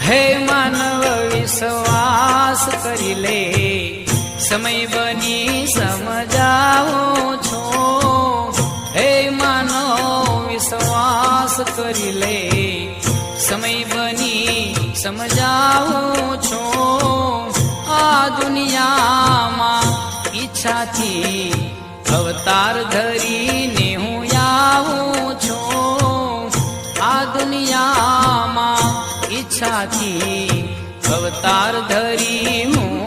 હે માનવ વિશ્વાસ કરી લે, સમય બની સમજાવું છું. હે માનવ વિશ્વાસ કરી લે, સમય બની સમજાવું છું. આ દુનિયામાં ઈચ્છાથી અવતાર ધરીને હું આવું છું. આ દુનિયામાં ઈચ્છાથી અવતાર ધરી હું